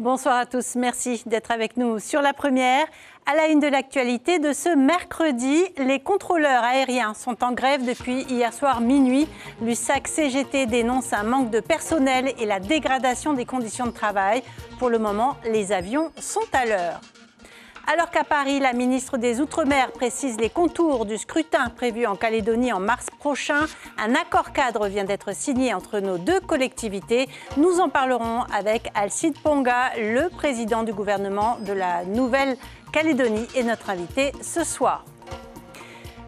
Bonsoir à tous, merci d'être avec nous sur La Première. À la une de l'actualité de ce mercredi, les contrôleurs aériens sont en grève depuis hier soir minuit. L'USAC-CGT dénonce un manque de personnel et la dégradation des conditions de travail. Pour le moment, les avions sont à l'heure. Alors qu'à Paris, la ministre des Outre-mer précise les contours du scrutin prévu en Calédonie en mars prochain, un accord cadre vient d'être signé entre nos deux collectivités. Nous en parlerons avec Alcide Ponga, le président du gouvernement de la Nouvelle-Calédonie, et notre invité ce soir.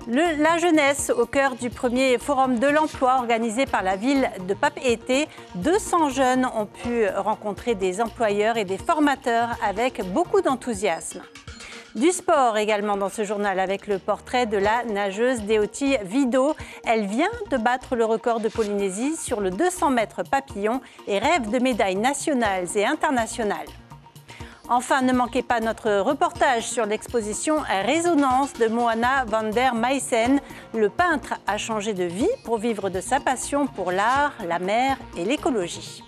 La jeunesse au cœur du premier forum de l'emploi organisé par la ville de Papeete. 200 jeunes ont pu rencontrer des employeurs et des formateurs avec beaucoup d'enthousiasme. Du sport également dans ce journal avec le portrait de la nageuse Deoti Vido. Elle vient de battre le record de Polynésie sur le 200 mètres papillon et rêve de médailles nationales et internationales. Enfin, ne manquez pas notre reportage sur l'exposition Résonance de Moana van der Meissen. Le peintre a changé de vie pour vivre de sa passion pour l'art, la mer et l'écologie.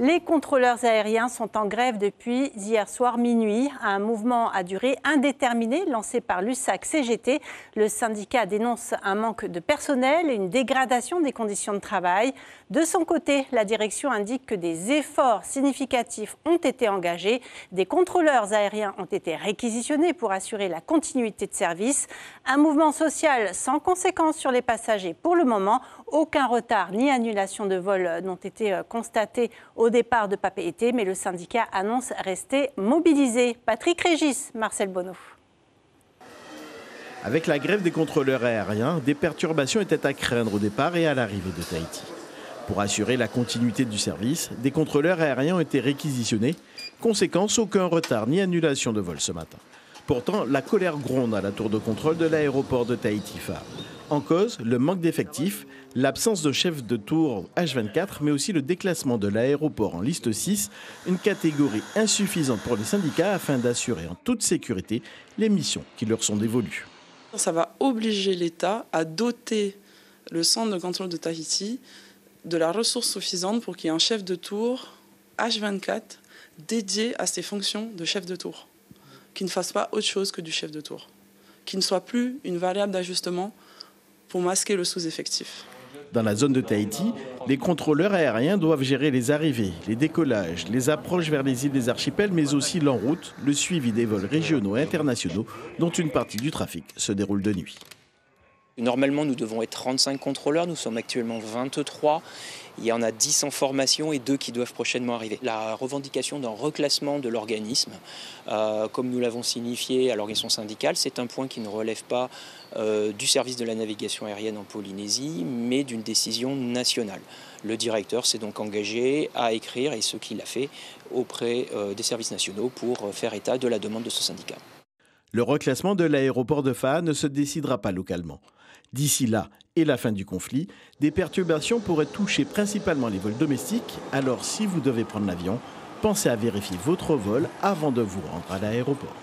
Les contrôleurs aériens sont en grève depuis hier soir minuit. Un mouvement à durée indéterminée lancé par l'USAC-CGT. Le syndicat dénonce un manque de personnel et une dégradation des conditions de travail. De son côté, la direction indique que des efforts significatifs ont été engagés. Des contrôleurs aériens ont été réquisitionnés pour assurer la continuité de service. Un mouvement social sans conséquence sur les passagers pour le moment. Aucun retard ni annulation de vol n'ont été constatés au départ de Papeete, mais le syndicat annonce rester mobilisé. Patrick Régis, Marcel Bonneau. Avec la grève des contrôleurs aériens, des perturbations étaient à craindre au départ et à l'arrivée de Tahiti. Pour assurer la continuité du service, des contrôleurs aériens ont été réquisitionnés. Conséquence, aucun retard ni annulation de vol ce matin. Pourtant, la colère gronde à la tour de contrôle de l'aéroport de Tahiti-Phare. En cause, le manque d'effectifs, l'absence de chef de tour H24, mais aussi le déclassement de l'aéroport en liste 6, une catégorie insuffisante pour les syndicats afin d'assurer en toute sécurité les missions qui leur sont dévolues. Ça va obliger l'État à doter le centre de contrôle de Tahiti de la ressource suffisante pour qu'il y ait un chef de tour H24 dédié à ses fonctions de chef de tour, qui ne fasse pas autre chose que du chef de tour, qui ne soit plus une variable d'ajustement pour masquer le sous-effectif. Dans la zone de Tahiti, les contrôleurs aériens doivent gérer les arrivées, les décollages, les approches vers les îles des archipels, mais aussi l'en route, le suivi des vols régionaux et internationaux, dont une partie du trafic se déroule de nuit. Normalement, nous devons être 35 contrôleurs, nous sommes actuellement 23. Il y en a 10 en formation et 2 qui doivent prochainement arriver. La revendication d'un reclassement de l'organisme, comme nous l'avons signifié à l'organisation syndicale, c'est un point qui ne relève pas du service de la navigation aérienne en Polynésie, mais d'une décision nationale. Le directeur s'est donc engagé à écrire, et ce qu'il a fait, auprès des services nationaux pour faire état de la demande de ce syndicat. Le reclassement de l'aéroport de Phare ne se décidera pas localement. D'ici là et la fin du conflit, des perturbations pourraient toucher principalement les vols domestiques. Alors si vous devez prendre l'avion, pensez à vérifier votre vol avant de vous rendre à l'aéroport.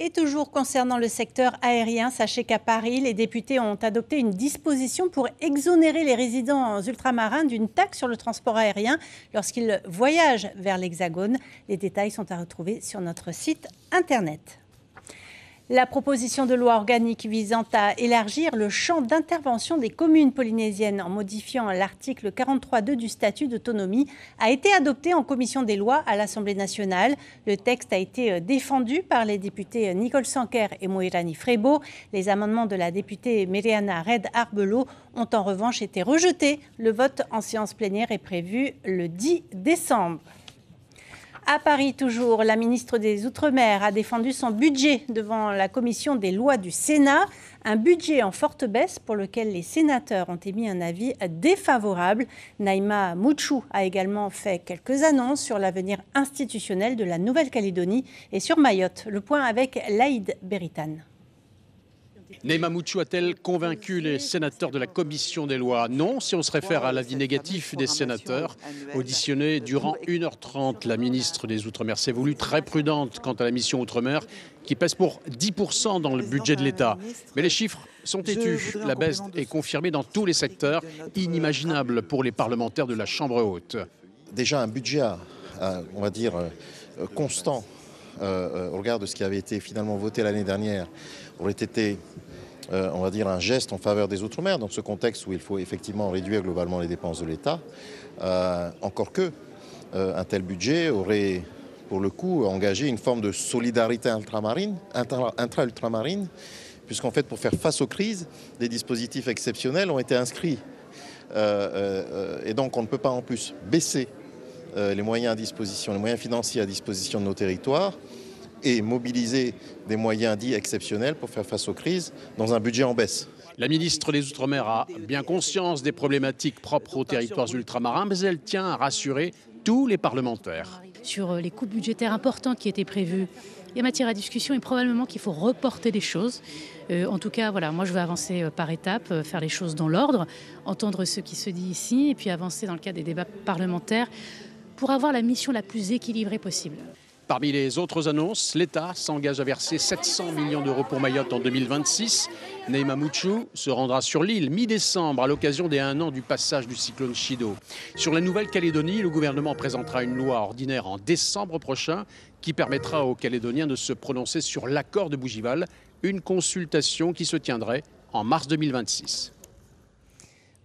Et toujours concernant le secteur aérien, sachez qu'à Paris, les députés ont adopté une disposition pour exonérer les résidents ultramarins d'une taxe sur le transport aérien lorsqu'ils voyagent vers l'Hexagone. Les détails sont à retrouver sur notre site internet. La proposition de loi organique visant à élargir le champ d'intervention des communes polynésiennes en modifiant l'article 43.2 du statut d'autonomie a été adoptée en commission des lois à l'Assemblée nationale. Le texte a été défendu par les députés Nicole Sanquer et Moirani Frebo. Les amendements de la députée Meriana Red Arbelot ont en revanche été rejetés. Le vote en séance plénière est prévu le 10 décembre. À Paris, toujours, la ministre des Outre-mer a défendu son budget devant la commission des lois du Sénat. Un budget en forte baisse pour lequel les sénateurs ont émis un avis défavorable. Naïma Mouchou a également fait quelques annonces sur l'avenir institutionnel de la Nouvelle-Calédonie et sur Mayotte. Le point avec Laïd Beritan. Naïma Mouchou a-t-elle convaincu les sénateurs de la commission des lois? Non, si on se réfère à l'avis négatif des sénateurs. Auditionnée durant 1h30, la ministre des Outre-mer s'est voulue très prudente quant à la mission Outre-mer, qui pèse pour 10% dans le budget de l'État. Mais les chiffres sont têtus. La baisse est confirmée dans tous les secteurs, inimaginable pour les parlementaires de la Chambre haute. déjà un budget, on va dire, constant au regard de ce qui avait été finalement voté l'année dernière, aurait été, on va dire, un geste en faveur des Outre-mer, dans ce contexte où il faut effectivement réduire globalement les dépenses de l'État. Encore que un tel budget aurait, pour le coup, engagé une forme de solidarité intra-ultramarine, puisqu'en fait, pour faire face aux crises, des dispositifs exceptionnels ont été inscrits. Et donc, on ne peut pas en plus baisser les moyens à disposition, les moyens financiers à disposition de nos territoires et mobiliser des moyens dits exceptionnels pour faire face aux crises dans un budget en baisse. La ministre des Outre-mer a bien conscience des problématiques propres aux territoires ultramarins, mais elle tient à rassurer tous les parlementaires. Sur les coupes budgétaires importantes qui étaient prévues, il y a matière à discussion et probablement qu'il faut reporter des choses. En tout cas, voilà, moi je veux avancer par étapes, faire les choses dans l'ordre, entendre ce qui se dit ici et puis avancer dans le cadre des débats parlementaires pour avoir la mission la plus équilibrée possible. Parmi les autres annonces, l'État s'engage à verser 700 millions d'euros pour Mayotte en 2026. Neema Mouchou se rendra sur l'île mi-décembre à l'occasion des 1 an du passage du cyclone Chido. Sur la Nouvelle-Calédonie, le gouvernement présentera une loi ordinaire en décembre prochain qui permettra aux Calédoniens de se prononcer sur l'accord de Bougival, une consultation qui se tiendrait en mars 2026.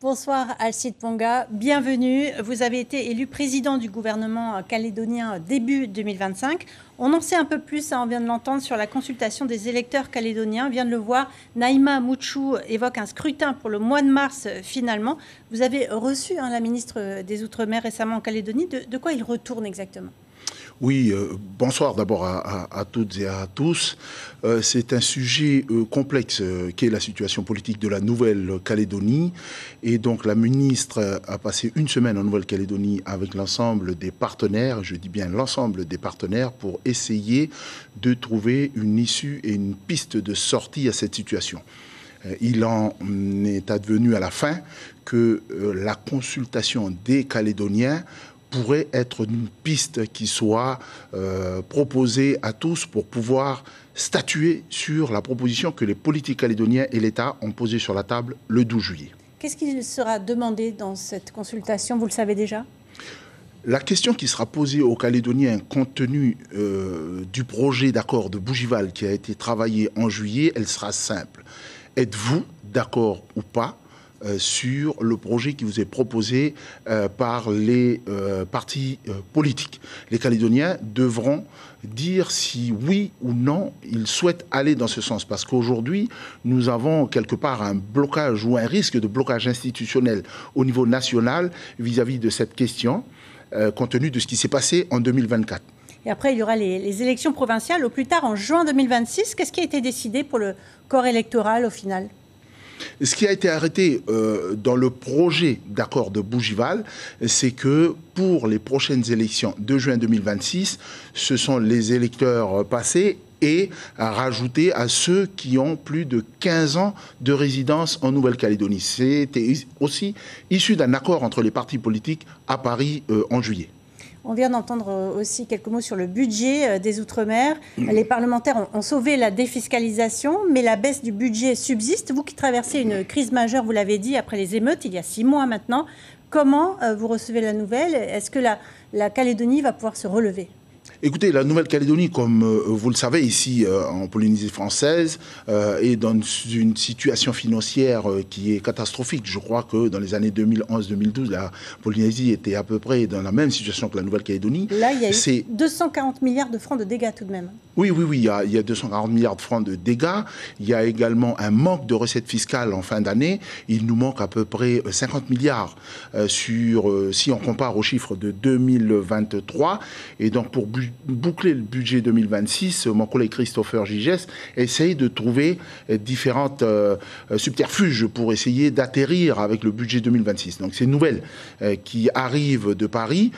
Bonsoir Alcide Ponga, bienvenue. Vous avez été élu président du gouvernement calédonien début 2025. On en sait un peu plus, on vient de l'entendre, sur la consultation des électeurs calédoniens. On vient de le voir, Neema Mouchou évoque un scrutin pour le mois de mars finalement. Vous avez reçu la ministre des Outre-mer récemment en Calédonie. De quoi il retourne exactement ? Oui, bonsoir d'abord à toutes et à tous. C'est un sujet complexe qui est la situation politique de la Nouvelle-Calédonie. Et donc la ministre a passé une semaine en Nouvelle-Calédonie avec l'ensemble des partenaires, je dis bien l'ensemble des partenaires, pour essayer de trouver une issue et une piste de sortie à cette situation. Il en est advenu à la fin que la consultation des Calédoniens pourrait être une piste qui soit proposée à tous pour pouvoir statuer sur la proposition que les politiques calédoniens et l'État ont posée sur la table le 12 juillet. Qu'est-ce qui sera demandé dans cette consultation, vous le savez déjà ? La question qui sera posée aux Calédoniens compte tenu du projet d'accord de Bougival qui a été travaillé en juillet, elle sera simple. Êtes-vous d'accord ou pas sur le projet qui vous est proposé par les partis politiques? Les Calédoniens devront dire si oui ou non ils souhaitent aller dans ce sens. Parce qu'aujourd'hui, nous avons quelque part un blocage ou un risque de blocage institutionnel au niveau national vis-à-vis de cette question, compte tenu de ce qui s'est passé en 2024. Et après, il y aura les élections provinciales au plus tard en juin 2026. Qu'est-ce qui a été décidé pour le corps électoral au final ? Ce qui a été arrêté dans le projet d'accord de Bougival, c'est que pour les prochaines élections de juin 2026, ce sont les électeurs passés et à rajouter à ceux qui ont plus de 15 ans de résidence en Nouvelle-Calédonie. C'était aussi issu d'un accord entre les partis politiques à Paris en juillet. On vient d'entendre aussi quelques mots sur le budget des Outre-mer. Les parlementaires ont sauvé la défiscalisation, mais la baisse du budget subsiste. Vous qui traversez une crise majeure, vous l'avez dit, après les émeutes, il y a 6 mois maintenant, comment vous recevez la nouvelle ? Est-ce que la Calédonie va pouvoir se relever ? Écoutez, la Nouvelle-Calédonie, comme vous le savez, ici en Polynésie française, est dans une situation financière qui est catastrophique. Je crois que dans les années 2011-2012, la Polynésie était à peu près dans la même situation que la Nouvelle-Calédonie. Là, il y a eu 240 milliards de francs de dégâts tout de même. Oui, il y a 240 milliards de francs de dégâts. Il y a également un manque de recettes fiscales en fin d'année. Il nous manque à peu près 50 milliards si on compare aux chiffres de 2023. Et donc, pour boucler le budget 2026, mon collègue Christopher Gigès essaye de trouver différentes subterfuges pour essayer d'atterrir avec le budget 2026. Donc, ces nouvelles qui arrivent de Paris,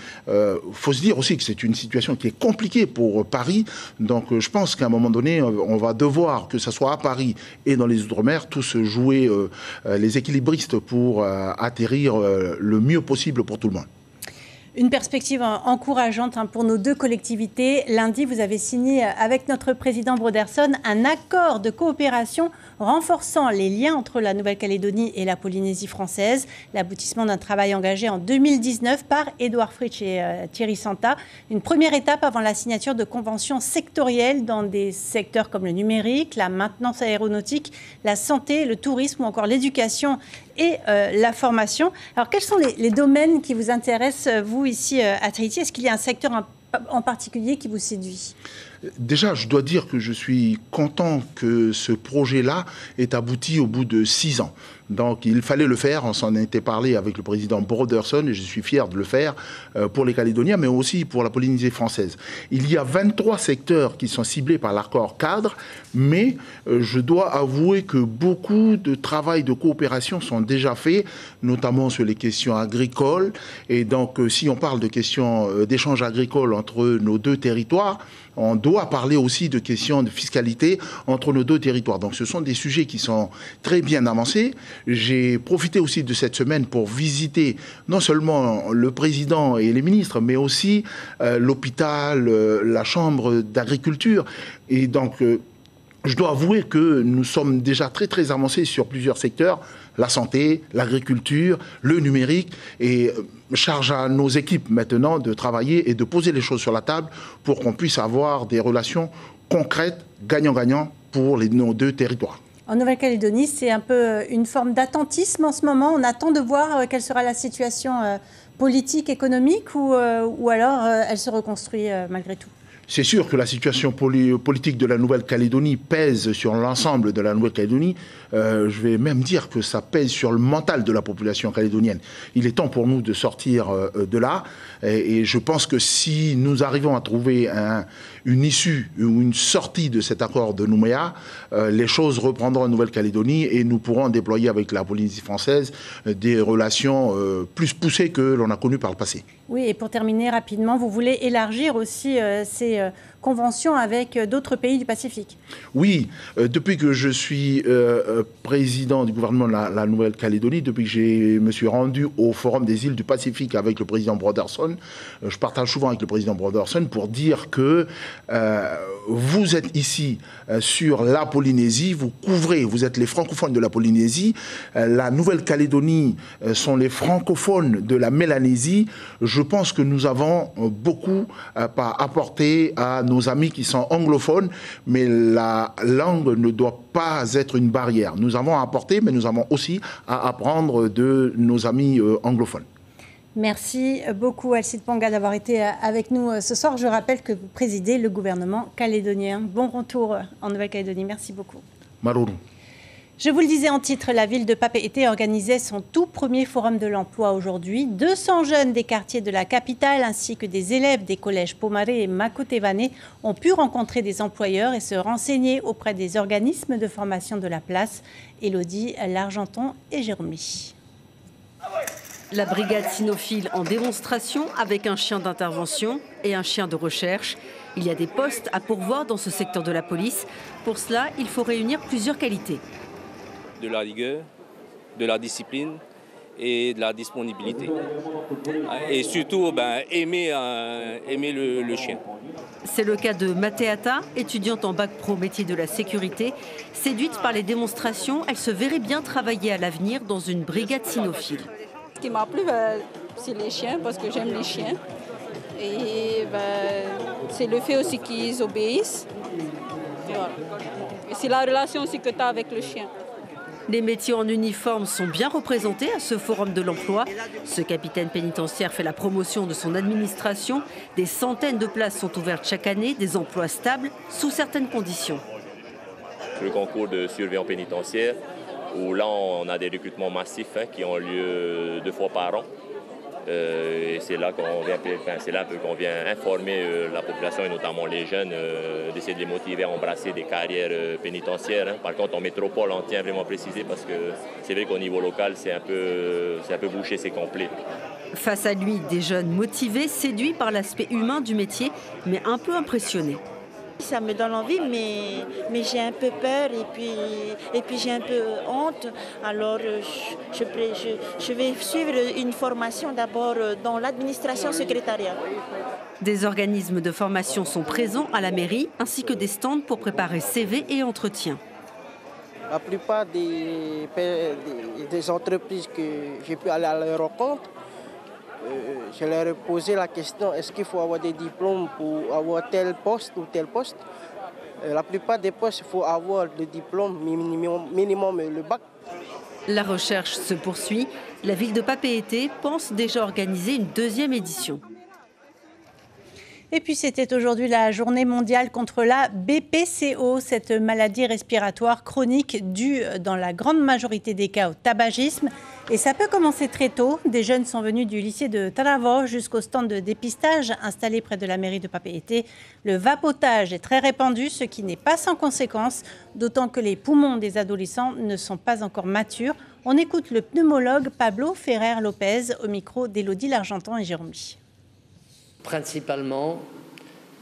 faut se dire aussi que c'est une situation qui est compliquée pour Paris. Donc, je pense qu'à un moment donné, on va devoir, que ce soit à Paris et dans les Outre-mer, tous jouer les équilibristes pour atterrir le mieux possible pour tout le monde. Une perspective encourageante pour nos deux collectivités. Lundi, vous avez signé avec notre président Broderson un accord de coopération renforçant les liens entre la Nouvelle-Calédonie et la Polynésie française. L'aboutissement d'un travail engagé en 2019 par Édouard Fritsch et Thierry Santa. Une première étape avant la signature de conventions sectorielles dans des secteurs comme le numérique, la maintenance aéronautique, la santé, le tourisme ou encore l'éducation et la formation. Alors, quels sont les domaines qui vous intéressent, vous, ici, à Tahiti? Est-ce qu'il y a un secteur en particulier qui vous séduit? Déjà, je dois dire que je suis content que ce projet-là ait abouti au bout de 6 ans. Donc, il fallait le faire. On s'en était parlé avec le président Broderson et je suis fier de le faire pour les Calédoniens, mais aussi pour la Polynésie française. Il y a 23 secteurs qui sont ciblés par l'accord cadre, mais je dois avouer que beaucoup de travail de coopération sont déjà faits, notamment sur les questions agricoles. Et donc, si on parle de questions d'échange agricole entre nos deux territoires, on doit parler aussi de questions de fiscalité entre nos deux territoires. Donc ce sont des sujets qui sont très bien avancés. J'ai profité aussi de cette semaine pour visiter non seulement le président et les ministres, mais aussi l'hôpital, la chambre d'agriculture. Et donc je dois avouer que nous sommes déjà très avancés sur plusieurs secteurs, la santé, l'agriculture, le numérique, et charge à nos équipes maintenant de travailler et de poser les choses sur la table pour qu'on puisse avoir des relations concrètes, gagnant-gagnant pour nos deux territoires. En Nouvelle-Calédonie, c'est un peu une forme d'attentisme en ce moment. On attend de voir quelle sera la situation politique, économique, ou alors elle se reconstruit malgré tout. C'est sûr que la situation politique de la Nouvelle-Calédonie pèse sur l'ensemble de la Nouvelle-Calédonie. Je vais même dire que ça pèse sur le mental de la population calédonienne. Il est temps pour nous de sortir de là. Et je pense que si nous arrivons à trouver une issue ou une sortie de cet accord de Nouméa, les choses reprendront en Nouvelle-Calédonie et nous pourrons déployer avec la Polynésie française des relations plus poussées que l'on a connues par le passé. Oui, et pour terminer rapidement, vous voulez élargir aussi ces conventions avec d'autres pays du Pacifique. Oui, depuis que je suis président du gouvernement de la Nouvelle-Calédonie, depuis que je me suis rendu au Forum des îles du Pacifique avec le président Broderson, je partage souvent avec le président Broderson pour dire que vous êtes ici sur la Polynésie, vous couvrez, vous êtes les francophones de la Polynésie, la Nouvelle-Calédonie sont les francophones de la Mélanésie. Je pense que nous avons beaucoup à apporter à nos amis qui sont anglophones, mais la langue ne doit pas être une barrière. Nous avons à apporter, mais nous avons aussi à apprendre de nos amis anglophones. Merci beaucoup Alcide Ponga d'avoir été avec nous ce soir. Je rappelle que vous présidez le gouvernement calédonien. Bon retour en Nouvelle-Calédonie. Merci beaucoup. Maruru. Je vous le disais en titre, la ville de Papeete organisait son tout premier forum de l'emploi aujourd'hui. 200 jeunes des quartiers de la capitale ainsi que des élèves des collèges Pomaré et Makotevane ont pu rencontrer des employeurs et se renseigner auprès des organismes de formation de la place. Élodie Largenton et Jérôme Lee. La brigade cynophile en démonstration avec un chien d'intervention et un chien de recherche. Il y a des postes à pourvoir dans ce secteur de la police. Pour cela, il faut réunir plusieurs qualités. De la rigueur, de la discipline et de la disponibilité. Et surtout, aimer le chien. C'est le cas de Mateata, étudiante en bac pro métier de la sécurité. Séduite par les démonstrations, elle se verrait bien travailler à l'avenir dans une brigade cynophile. Ce qui m'a plu, c'est les chiens, parce que j'aime les chiens. Et c'est le fait aussi qu'ils obéissent. Et voilà. Et c'est la relation aussi que tu as avec le chien. Les métiers en uniforme sont bien représentés à ce forum de l'emploi. Ce capitaine pénitentiaire fait la promotion de son administration. Des centaines de places sont ouvertes chaque année, des emplois stables sous certaines conditions. Le concours de surveillant pénitentiaire, où là on a des recrutements massifs qui ont lieu 2 fois par an. Et c'est là qu'on vient informer la population et notamment les jeunes, d'essayer de les motiver à embrasser des carrières pénitentiaires. Par contre, en métropole, on tient vraiment à préciser parce que c'est vrai qu'au niveau local, c'est un peu bouché, c'est complet. Face à lui, des jeunes motivés, séduits par l'aspect humain du métier, mais un peu impressionnés. Ça me donne envie, mais j'ai un peu peur et puis j'ai un peu honte. Alors je vais suivre une formation d'abord dans l'administration secrétariat. Des organismes de formation sont présents à la mairie, ainsi que des stands pour préparer CV et entretien. La plupart des entreprises que j'ai pu aller à leur rencontre, je leur ai posé la question, est-ce qu'il faut avoir des diplômes pour avoir tel poste ou tel poste? La plupart des postes, il faut avoir le diplôme, minimum le bac. La recherche se poursuit. La ville de Papeete pense déjà organiser une deuxième édition. Et puis c'était aujourd'hui la journée mondiale contre la BPCO, cette maladie respiratoire chronique due dans la grande majorité des cas au tabagisme. Et ça peut commencer très tôt. Des jeunes sont venus du lycée de Taravo jusqu'au stand de dépistage installé près de la mairie de Papeete. Le vapotage est très répandu, ce qui n'est pas sans conséquence, d'autant que les poumons des adolescents ne sont pas encore matures. On écoute le pneumologue Pablo Ferrer-Lopez au micro d'Élodie Largenton et Jérôme Lee. Principalement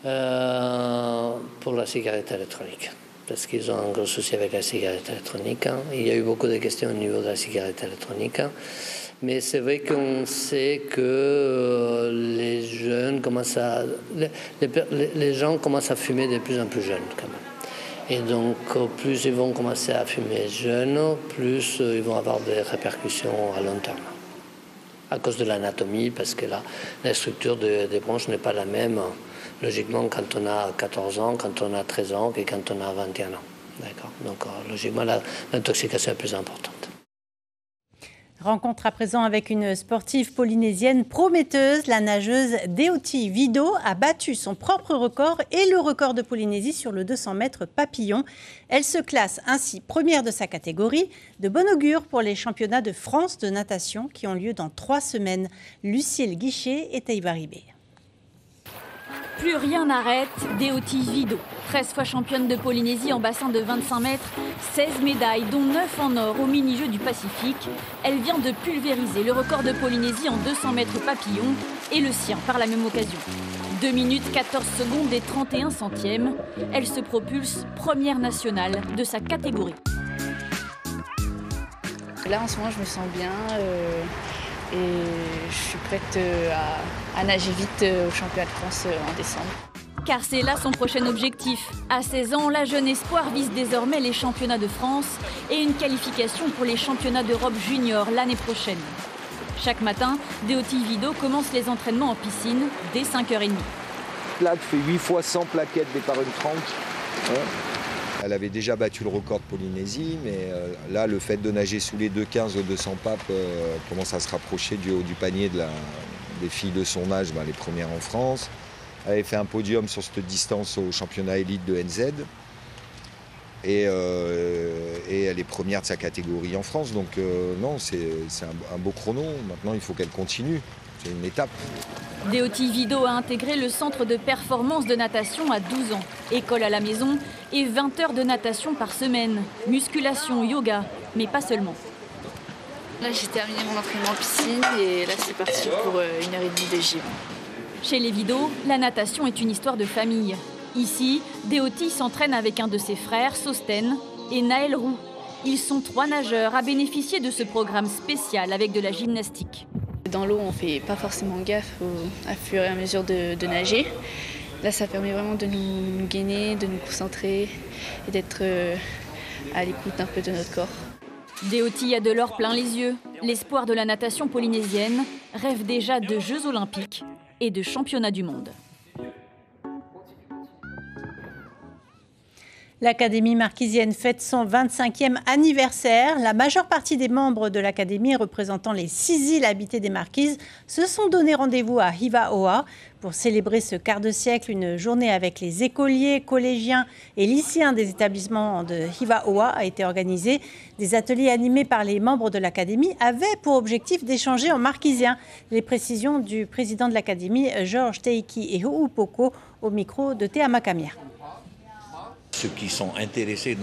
pour la cigarette électronique, parce qu'ils ont un gros souci avec la cigarette électronique. Il y a eu beaucoup de questions au niveau de la cigarette électronique, mais c'est vrai qu'on sait que les jeunes commencent les gens commencent à fumer de plus en plus jeunes quand même. Et donc plus ils vont commencer à fumer jeunes, plus ils vont avoir des répercussions à long terme. À cause de l'anatomie, parce que la structure des bronches n'est pas la même, logiquement, quand on a 14 ans, quand on a 13 ans, que quand on a 21 ans. D'accord. Donc, logiquement, l'intoxication est plus importante. Rencontre à présent avec une sportive polynésienne prometteuse. La nageuse Deoti Vido a battu son propre record et le record de Polynésie sur le 200 mètres papillon. Elle se classe ainsi première de sa catégorie. De bon augure pour les championnats de France de natation qui ont lieu dans 3 semaines. Lucille Guichet et Taïba Ribé. Plus rien n'arrête Deoti Vido. 13 fois championne de Polynésie en bassin de 25 mètres, 16 médailles, dont 9 en or au mini-jeux du Pacifique. Elle vient de pulvériser le record de Polynésie en 200 mètres papillon et le sien par la même occasion. 2 minutes 14 secondes et 31 centièmes. Elle se propulse première nationale de sa catégorie. Là, en ce moment, je me sens bien. Et je suis prête à nager vite au championnat de France en décembre. Car c'est là son prochain objectif. À 16 ans, la jeune espoir vise désormais les championnats de France et une qualification pour les championnats d'Europe junior l'année prochaine. Chaque matin, Deoti Vido commence les entraînements en piscine dès 5h30. Là, elle fait 8 fois 100 plaquettes départ une 30. Ouais. Elle avait déjà battu le record de Polynésie, mais là, le fait de nager sous les 2,15 au 200 papes commence à se rapprocher du haut du panier des filles de son âge, les premières en France. Elle avait fait un podium sur cette distance au championnat élite de NZ. Et elle est première de sa catégorie en France. Donc non, c'est un beau chrono. Maintenant, il faut qu'elle continue. C'est une étape. Deoti Vido a intégré le centre de performance de natation à 12 ans. École à la maison et 20 heures de natation par semaine. Musculation, yoga, mais pas seulement. Là, j'ai terminé mon entraînement en piscine et là, c'est parti pour 1h30 de gym. Chez les Vido, la natation est une histoire de famille. Ici, Deoti s'entraîne avec un de ses frères, Sosten, et Naël Roux. Ils sont 3 nageurs à bénéficier de ce programme spécial avec de la gymnastique. Dans l'eau, on ne fait pas forcément gaffe à fur et à mesure de nager. Là, ça permet vraiment de nous gainer, de nous concentrer et d'être à l'écoute un peu de notre corps. Deoti a de l'or plein les yeux. L'espoir de la natation polynésienne rêve déjà de Jeux olympiques et de championnats du monde. L'Académie marquisienne fête son 25e anniversaire. La majeure partie des membres de l'Académie représentant les 6 îles habitées des Marquises se sont donné rendez-vous à Hivaoa pour célébrer ce quart de siècle. Une journée avec les écoliers, collégiens et lycéens des établissements de Hivaoa a été organisée. Des ateliers animés par les membres de l'Académie avaient pour objectif d'échanger en marquisien. Les précisions du président de l'Académie, Georges Teiki et Houpoko, au micro de Théa Makamia. Ceux qui sont intéressés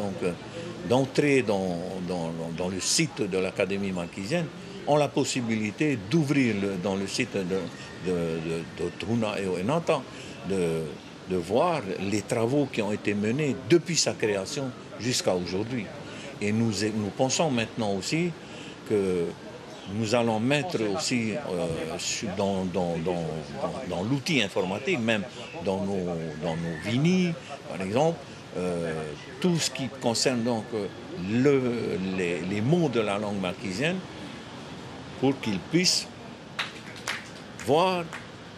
d'entrer dans le site de l'Académie marquisienne ont la possibilité d'ouvrir dans le site de Truna et Oenata de voir les travaux qui ont été menés depuis sa création jusqu'à aujourd'hui. Et nous pensons maintenant aussi que nous allons mettre aussi dans l'outil informatique, même dans nos VINI, par exemple, tout ce qui concerne donc les mots de la langue marquisienne, pour qu'ils puissent voir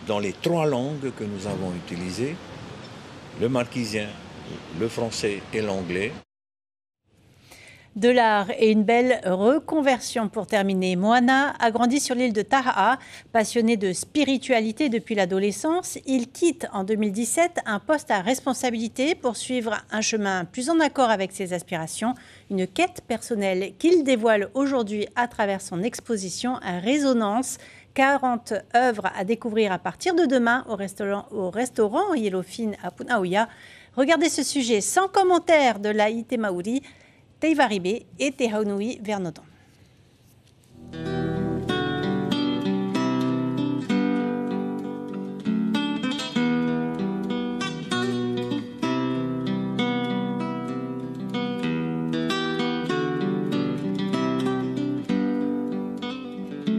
dans les 3 langues que nous avons utilisées, le marquisien, le français et l'anglais. De l'art et une belle reconversion pour terminer. Moana a grandi sur l'île de Taha. Passionné de spiritualité depuis l'adolescence, il quitte en 2017 un poste à responsabilité pour suivre un chemin plus en accord avec ses aspirations, une quête personnelle qu'il dévoile aujourd'hui à travers son exposition Résonance. 40 œuvres à découvrir à partir de demain au restaurant Yellowfin à Punaouia. Regardez ce sujet sans commentaire de Laïté Maouri, Teivaribé et Tehaunui Vernotan.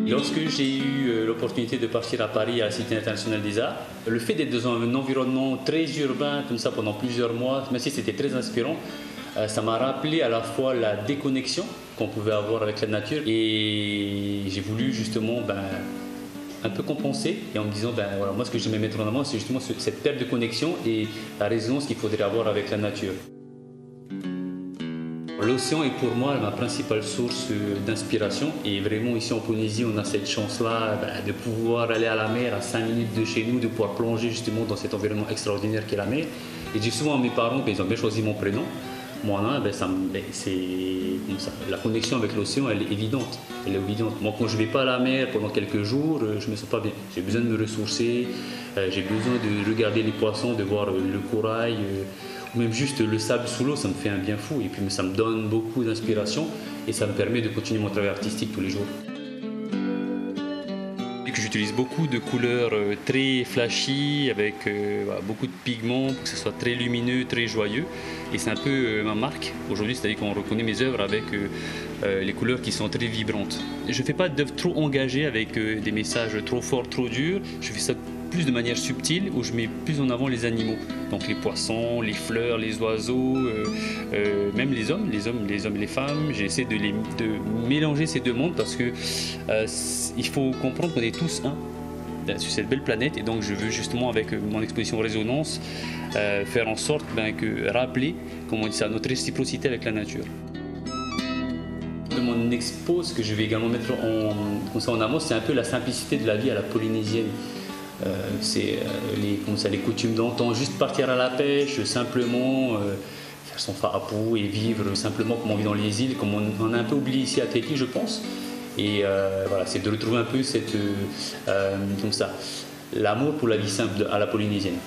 Lorsque j'ai eu l'opportunité de partir à Paris à la Cité internationale des arts, le fait d'être dans un environnement très urbain comme ça pendant plusieurs mois, même si c'était très inspirant, ça m'a rappelé à la fois la déconnexion qu'on pouvait avoir avec la nature et j'ai voulu justement un peu compenser et en me disant voilà, moi ce que j'aimais mettre en avant c'est justement cette perte de connexion et la résonance qu'il faudrait avoir avec la nature. L'océan est pour moi ma principale source d'inspiration et vraiment ici en Polynésie on a cette chance-là de pouvoir aller à la mer à 5 minutes de chez nous, de pouvoir plonger justement dans cet environnement extraordinaire qu'est la mer. Et je dis souvent à mes parents qu'ils ont bien choisi mon prénom. Moana, la connexion avec l'océan, elle est évidente. Moi, quand je ne vais pas à la mer pendant quelques jours, je ne me sens pas bien. J'ai besoin de me ressourcer, j'ai besoin de regarder les poissons, de voir le corail, ou même juste le sable sous l'eau, ça me fait un bien fou. Et puis ça me donne beaucoup d'inspiration et ça me permet de continuer mon travail artistique tous les jours. J'utilise beaucoup de couleurs très flashy, avec beaucoup de pigments, pour que ce soit très lumineux, très joyeux. Et c'est un peu ma marque aujourd'hui, c'est-à-dire qu'on reconnaît mes œuvres avec les couleurs qui sont très vibrantes. Je ne fais pas d'œuvres trop engagées avec des messages trop forts, trop durs. Je fais ça plus de manière subtile, où je mets plus en avant les animaux. Donc les poissons, les fleurs, les oiseaux, même les hommes et les femmes. J'essaie de mélanger ces deux mondes parce que il faut comprendre qu'on est tous un sur cette belle planète. Et donc je veux justement avec mon exposition Résonance faire en sorte rappeler, comment on dit ça, notre réciprocité avec la nature. De mon expo, ce que je vais également mettre en avant, c'est un peu la simplicité de la vie à la polynésienne. C'est les coutumes d'antan, juste partir à la pêche, simplement faire son farapou et vivre simplement comme on vit dans les îles, comme on a un peu oublié ici à Tahiti, je pense. Et voilà, c'est de retrouver un peu l'amour pour la vie simple à la polynésienne.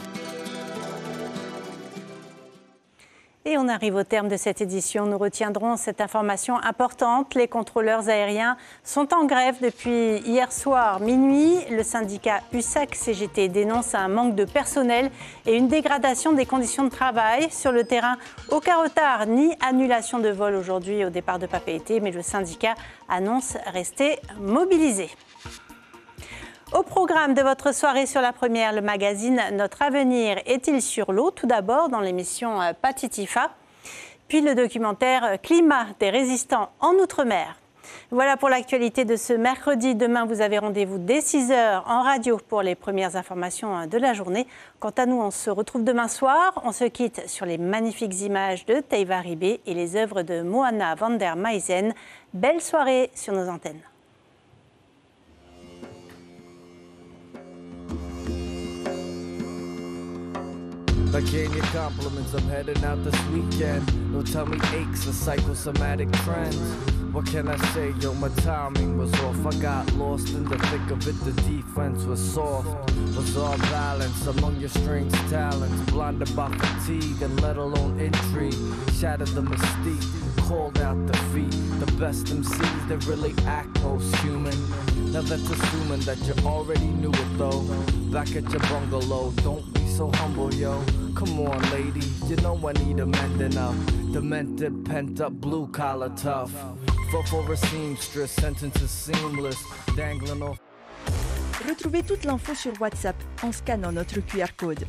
Et on arrive au terme de cette édition. Nous retiendrons cette information importante. Les contrôleurs aériens sont en grève depuis hier soir minuit. Le syndicat USAC-CGT dénonce un manque de personnel et une dégradation des conditions de travail. Sur le terrain, aucun retard ni annulation de vol aujourd'hui au départ de Papeete, mais le syndicat annonce rester mobilisé. Au programme de votre soirée sur la première, le magazine Notre Avenir est-il sur l'eau? Tout d'abord dans l'émission Patitifa, puis le documentaire Climat des résistants en Outre-mer. Voilà pour l'actualité de ce mercredi. Demain, vous avez rendez-vous dès 6h en radio pour les premières informations de la journée. Quant à nous, on se retrouve demain soir. On se quitte sur les magnifiques images de Teivaribé et les œuvres de Moana van der Maizen. Belle soirée sur nos antennes. I gave you compliments, I'm heading out this weekend. No tummy aches, a psychosomatic trend. What can I say, yo, my timing was off. I got lost in the thick of it, the defense was soft. Was all balance among your strange talents. Blinded by fatigue and let alone intrigue. Shattered the mystique, called out defeat. The best MCs that really act post-human. Now that's assuming that you already knew it though. Back at your bungalow, don't be so humble, yo. Come on, lady, you know I need a mending up. Demented, pent up, blue collar tough. For a seamstress, sentences seamless, dangling off. Retrouvez toute l'info sur WhatsApp en scannant notre QR code.